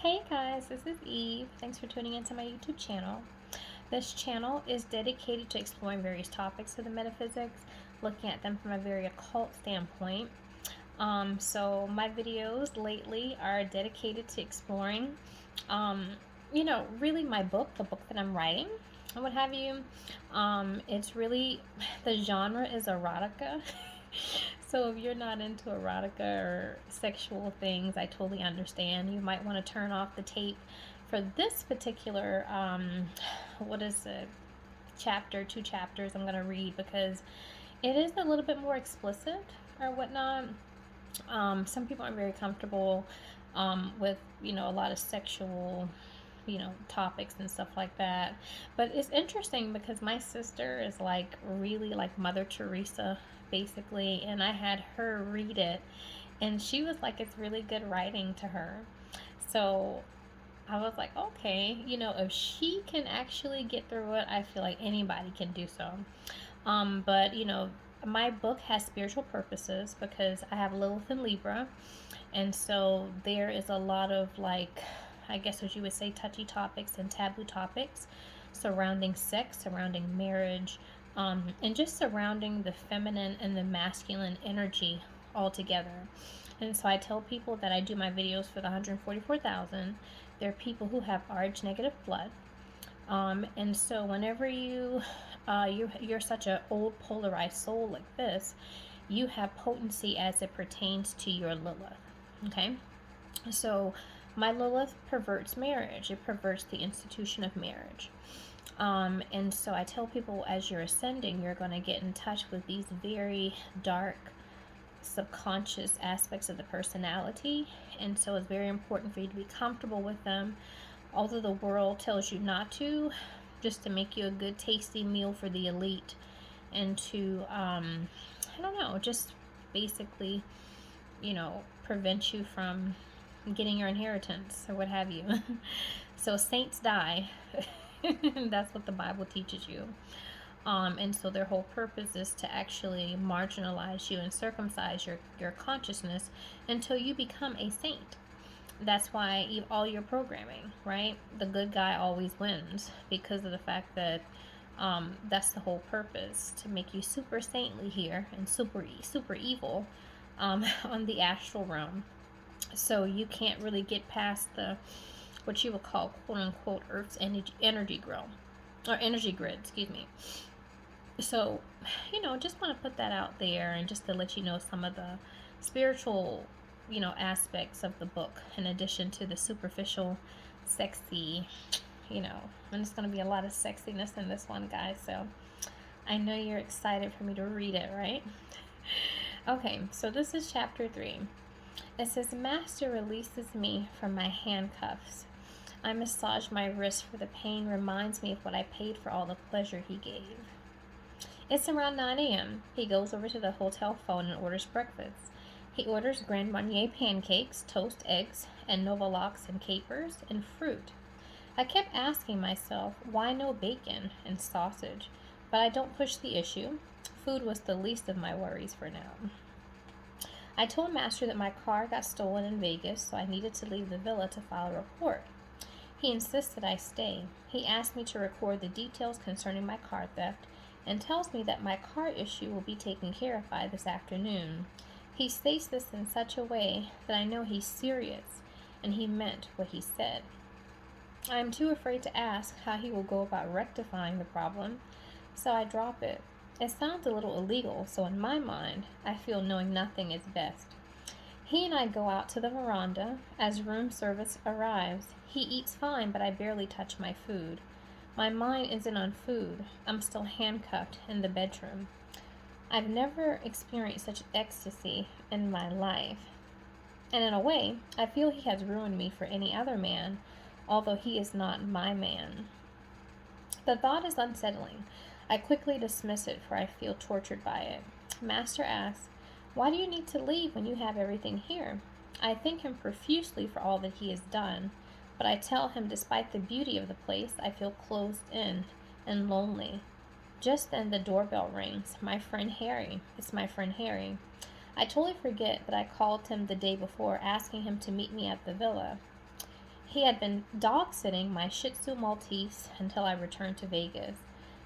Hey guys, this is Eve. Thanks for tuning into my YouTube channel. This channel is dedicated to exploring various topics of the metaphysics, looking at them from a very occult standpoint. So my videos lately are dedicated to exploring, really my book, the book that I'm writing, and what have you. It's really, the genre is erotica. So if you're not into erotica or sexual things, I totally understand. You might want to turn off the tape for this particular, what is it, two chapters I'm going to read, because it is a little bit more explicit or whatnot. Some people aren't very comfortable with, a lot of sexual, topics and stuff like that. But it's interesting because my sister is like really like Mother Teresa, basically, and I had her read it, and she was like, it's really good writing to her. So I was like, okay, if she can actually get through it, I feel like anybody can do so. But my book has spiritual purposes because I have Lilith and Libra, and so there is a lot of, like, I guess what you would say, touchy topics and taboo topics surrounding sex, surrounding marriage, and just surrounding the feminine and the masculine energy altogether. And so I tell people that I do my videos for the 144,000. There are people who have Rh negative blood. And so whenever you're such an old polarized soul like this, you have potency as it pertains to your Lilith. Okay? So my Lilith perverts marriage. It perverts the institution of marriage. And so I tell people, as you're ascending, you're going to get in touch with these very dark, subconscious aspects of the personality. And so it's very important for you to be comfortable with them, although the world tells you not to, just to make you a good, tasty meal for the elite, and to, just basically, prevent you from getting your inheritance or what have you. So saints die. That's what the Bible teaches you. And so their whole purpose is to actually marginalize you and circumcise your consciousness until you become a saint. That's why all your programming, right? The good guy always wins, because of the fact that that's the whole purpose, to make you super saintly here and super evil on the astral realm. So you can't really get past what you would call, quote unquote, Earth's energy grid, excuse me. So, just want to put that out there, and just to let you know some of the spiritual, aspects of the book, in addition to the superficial, sexy, and it's going to be a lot of sexiness in this one, guys. So I know you're excited for me to read it, right? Okay, so this is chapter 3. It says, Master releases me from my handcuffs. I massage my wrist, for the pain reminds me of what I paid for all the pleasure he gave. It's around 9 a.m. He goes over to the hotel phone and orders breakfast. He orders Grand Marnier pancakes, toast eggs, and Novalox and capers, and fruit. I kept asking myself, why no bacon and sausage? But I don't push the issue. Food was the least of my worries for now. I told Master that my car got stolen in Vegas, so I needed to leave the villa to file a report. He insisted I stay. He asked me to record the details concerning my car theft, and tells me that my car issue will be taken care of by this afternoon. He states this in such a way that I know he's serious, and he meant what he said. I am too afraid to ask how he will go about rectifying the problem, so I drop it. It sounds a little illegal, so in my mind, I feel knowing nothing is best. He and I go out to the veranda as room service arrives. He eats fine, but I barely touch my food. My mind isn't on food. I'm still handcuffed in the bedroom. I've never experienced such ecstasy in my life. And in a way, I feel he has ruined me for any other man, although he is not my man. The thought is unsettling. I quickly dismiss it, for I feel tortured by it. Master asks, why do you need to leave when you have everything here? I thank him profusely for all that he has done, but I tell him, despite the beauty of the place, I feel closed in and lonely. Just then the doorbell rings. My friend Harry. It's my friend Harry. I totally forget that I called him the day before, asking him to meet me at the villa. He had been dog-sitting my Shih Tzu Maltese until I returned to Vegas.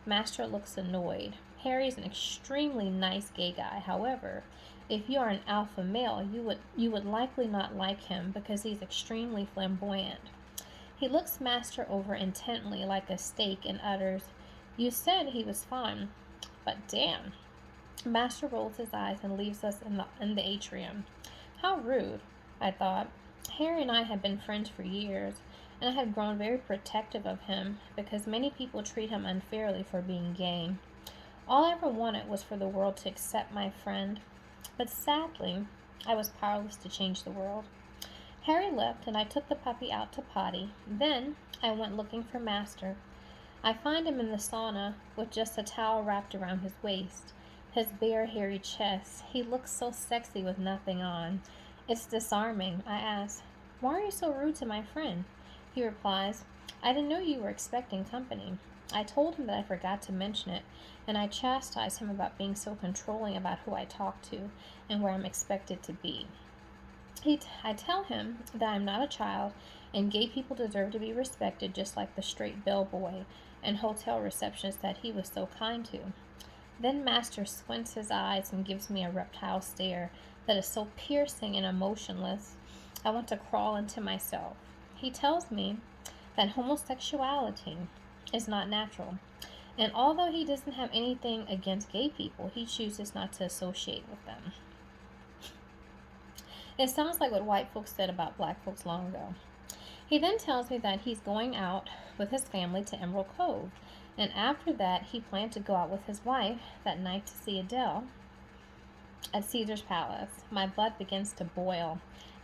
Master looks annoyed. Harry's an extremely nice gay guy. However, if you are an alpha male, you would likely not like him because he's extremely flamboyant. He looks Master over intently like a steak and utters, "You said he was fun, but damn." Master rolls his eyes and leaves us in the atrium. How rude, I thought. Harry and I had been friends for years, and I had grown very protective of him because many people treat him unfairly for being gay. All I ever wanted was for the world to accept my friend, but sadly, I was powerless to change the world. Harry left, and I took the puppy out to potty. Then I went looking for Master. I find him in the sauna with just a towel wrapped around his waist, his bare, hairy chest. He looks so sexy with nothing on. It's disarming. I ask, "Why are you so rude to my friend?" He replies, "I didn't know you were expecting company." I told him that I forgot to mention it, and I chastised him about being so controlling about who I talk to and where I'm expected to be. I tell him that I'm not a child and gay people deserve to be respected just like the straight bellboy and hotel receptionist that he was so kind to. Then Master squints his eyes and gives me a reptile stare that is so piercing and emotionless, I want to crawl into myself. He tells me that homosexuality is not natural, and although he doesn't have anything against gay people, he chooses not to associate with them. It sounds like what white folks said about black folks long ago. He then tells me that he's going out with his family to Emerald Cove, and after that he planned to go out with his wife that night to see Adele at Caesar's Palace. My blood begins to boil.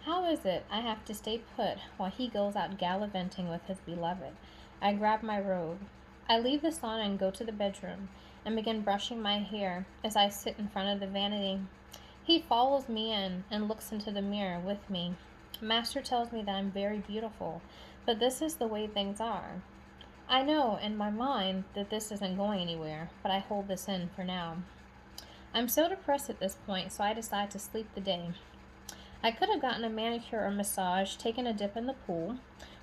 How is it I have to stay put while he goes out gallivanting with his beloved? I grab my robe. I leave the sauna and go to the bedroom and begin brushing my hair as I sit in front of the vanity. He follows me in and looks into the mirror with me. Master tells me that I'm very beautiful, but this is the way things are. I know in my mind that this isn't going anywhere, but I hold this in for now. I'm so depressed at this point, so I decide to sleep the day. I could have gotten a manicure or massage, taken a dip in the pool,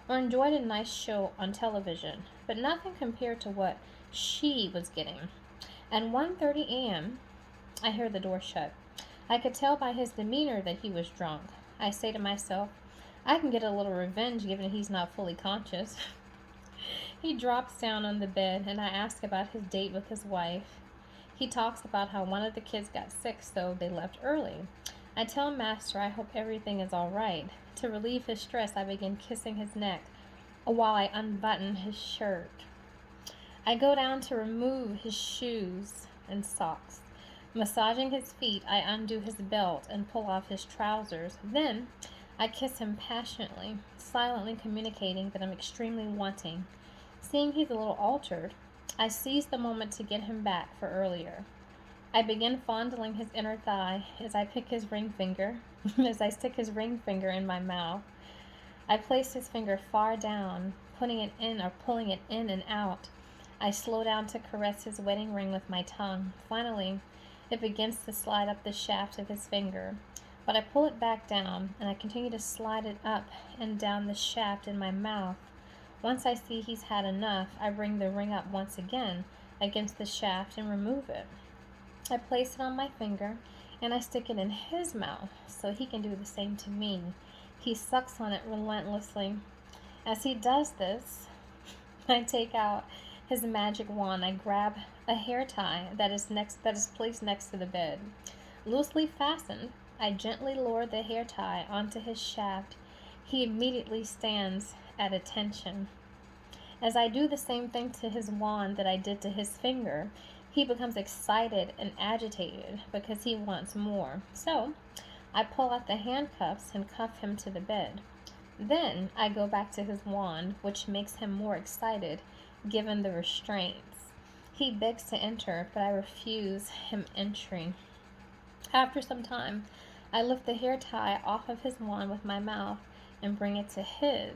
or enjoyed a nice show on television, but nothing compared to what she was getting. At 1:30 a.m., I hear the door shut. I could tell by his demeanor that he was drunk. I say to myself, I can get a little revenge given he's not fully conscious. He drops down on the bed, and I ask about his date with his wife. He talks about how one of the kids got sick, so they left early. I tell Master I hope everything is all right. To relieve his stress, I begin kissing his neck while I unbutton his shirt. I go down to remove his shoes and socks. Massaging his feet, I undo his belt and pull off his trousers. Then, I kiss him passionately, silently communicating that I'm extremely wanting. Seeing he's a little altered, I seize the moment to get him back for earlier. I begin fondling his inner thigh as I stick his ring finger in my mouth. I place his finger far down, putting it in or pulling it in and out. I slow down to caress his wedding ring with my tongue. Finally, it begins to slide up the shaft of his finger, but I pull it back down, and I continue to slide it up and down the shaft in my mouth. Once I see he's had enough, I bring the ring up once again against the shaft and remove it. I place it on my finger, and I stick it in his mouth so he can do the same to me. He sucks on it relentlessly. As he does this, I take out his magic wand. I grab a hair tie that is placed next to the bed. Loosely fastened, I gently lower the hair tie onto his shaft. He immediately stands at attention. As I do the same thing to his wand that I did to his finger, he becomes excited and agitated because he wants more. So, I pull out the handcuffs and cuff him to the bed. Then, I go back to his wand, which makes him more excited given the restraints. He begs to enter, but I refuse him entry. After some time, I lift the hair tie off of his wand with my mouth and bring it to his.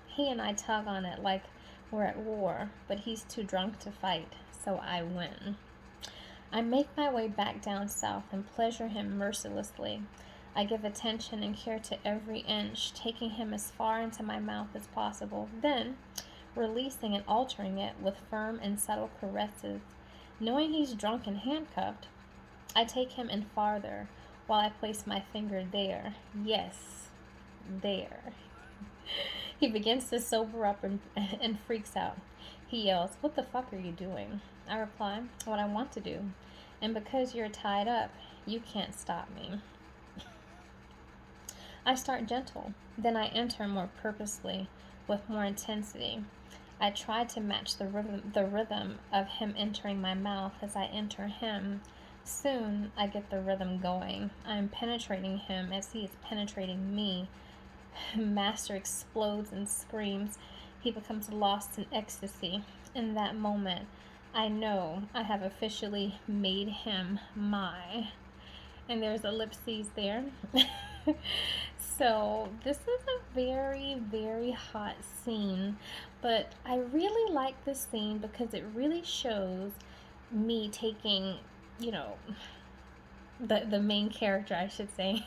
He and I tug on it like we're at war, but he's too drunk to fight, so I win. I make my way back down south and pleasure him mercilessly. I give attention and care to every inch, taking him as far into my mouth as possible, then releasing and altering it with firm and subtle caresses. Knowing he's drunk and handcuffed, I take him in farther while I place my finger there. Yes, there. He begins to sober up and freaks out. He yells, "What the fuck are you doing?" I reply, "What I want to do. And because you're tied up, you can't stop me." I start gentle, then I enter more purposely, with more intensity. I try to match the rhythm of him entering my mouth as I enter him. Soon I get the rhythm going. I am penetrating him as he is penetrating me. Master explodes and screams. He becomes lost in ecstasy. In that moment, I know I have officially made him my. And there's ellipses there. So this is a very, very hot scene, but I really like this scene because it really shows me taking, you know, the main character, I should say,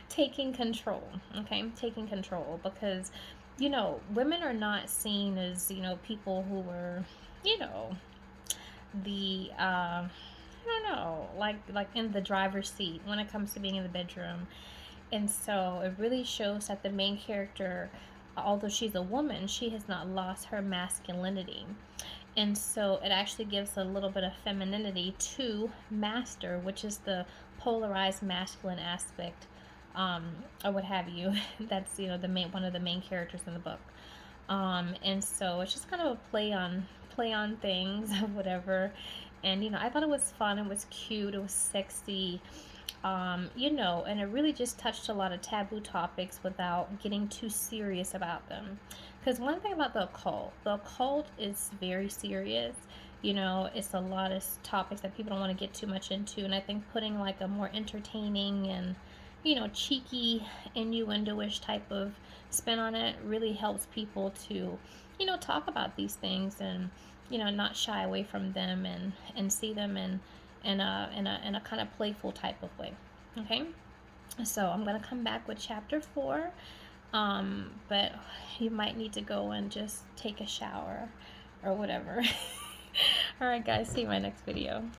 taking control. Okay, taking control, because women are not seen as people who were the I don't know, like in the driver's seat when it comes to being in the bedroom. And so it really shows that the main character, although she's a woman, she has not lost her masculinity. And so it actually gives a little bit of femininity to Master, which is the polarized masculine aspect, or what have you. That's one of the main characters in the book. And so it's just kind of a play on things, whatever. And I thought it was fun. It was cute. It was sexy. And it really just touched a lot of taboo topics without getting too serious about them. Because one thing about the occult is very serious. It's a lot of topics that people don't want to get too much into. And I think putting like a more entertaining and, cheeky, innuendo-ish type of spin on it really helps people to, talk about these things and, not shy away from them and see them in a kind of playful type of way. Okay, so I'm gonna come back with chapter 4, but you might need to go and just take a shower or whatever. All right, guys, see you in my next video.